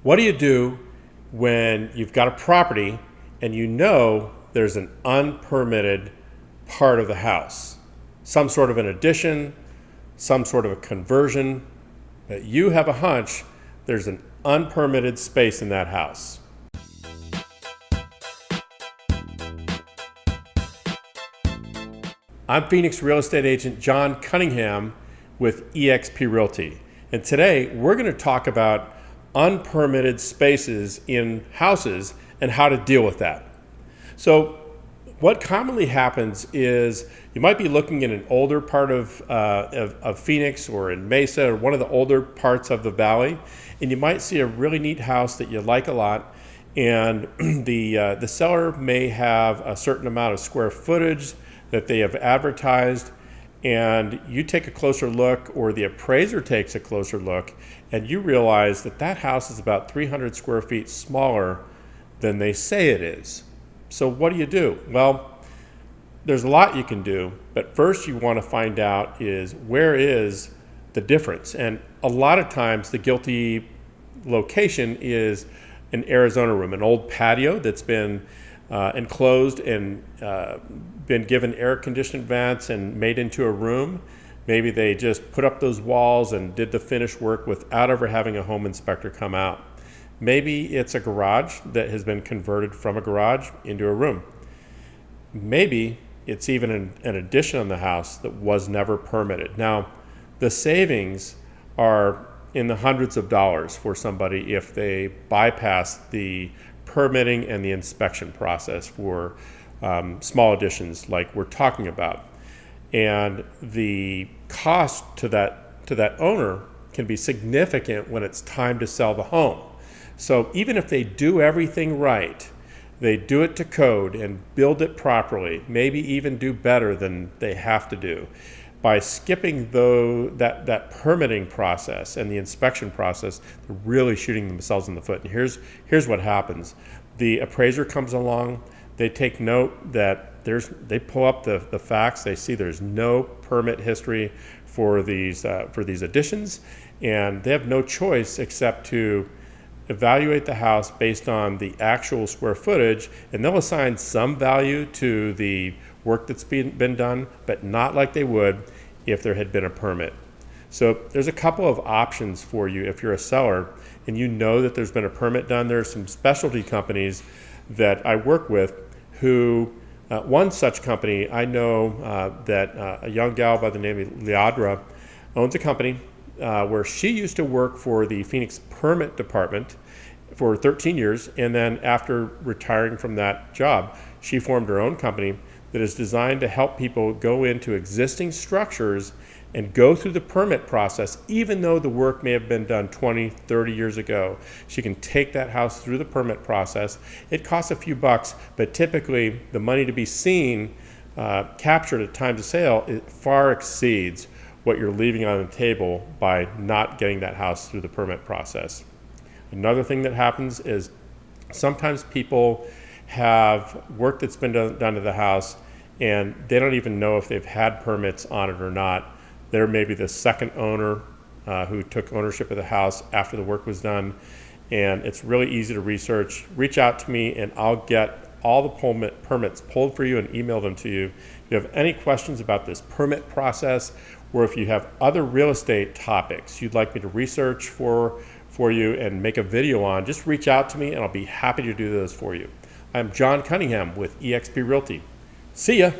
What do you do when you've got a property and you know there's an unpermitted part of the house? Some sort of an addition, some sort of a conversion, but you have a hunch there's an unpermitted space in that house. I'm Phoenix real estate agent John Cunningham with eXp Realty. And today we're going to talk about unpermitted spaces in houses and how to deal with that. So what commonly happens is you might be looking in an older part of Phoenix or in Mesa or one of the older parts of the valley, and you might see a really neat house that you like a lot, and the seller may have a certain amount of square footage that they have advertised, and you take a closer look, or the appraiser takes a closer look, and you realize that that house is about 300 square feet smaller than they say it is. So what do? Well, there's a lot you can do, but first you want to find out is where is the difference. And a lot of times the guilty location is an Arizona room, an old patio that's been enclosed and been given air-conditioned vents and made into a room. Maybe they just put up those walls and did the finished work without ever having a home inspector come out. Maybe it's a garage that has been converted from a garage into a room. Maybe it's even an addition on the house that was never permitted. Now, the savings are in the hundreds of dollars for somebody if they bypass the permitting and the inspection process for small additions like we're talking about. And the cost to that owner can be significant when it's time to sell the home. So even if they do everything right, they do it to code and build it properly, maybe even do better than they have to do. By skipping that permitting process and the inspection process, they're really shooting themselves in the foot. And here's what happens. The appraiser comes along, they take note that they pull up the facts, they see there's no permit history for these additions, and they have no choice except to evaluate the house based on the actual square footage, and they'll assign some value to the work that's been done, but not like they would if there had been a permit. So there's a couple of options for you if you're a seller and you know that there's been a permit done. There are some specialty companies that I work with who, one such company, I know that a young gal by the name of Leandra owns a company where she used to work for the Phoenix Permit Department for 13 years, and then after retiring from that job, she formed her own company that is designed to help people go into existing structures and go through the permit process, even though the work may have been done 20, 30 years ago. She can take that house through the permit process. It costs a few bucks, but typically the money to be seen, captured at time of sale, it far exceeds what you're leaving on the table by not getting that house through the permit process. Another thing that happens is sometimes people have work that's been done to the house and they don't even know if they've had permits on it or not. They're maybe the second owner who took ownership of the house after the work was done, and it's really easy to research. Reach out to me and I'll get all the permits pulled for you and email them to you. If you have any questions about this permit process, or if you have other real estate topics you'd like me to research for you and make a video on, just reach out to me and I'll be happy to do those for you. I'm John Cunningham with eXp Realty. See ya.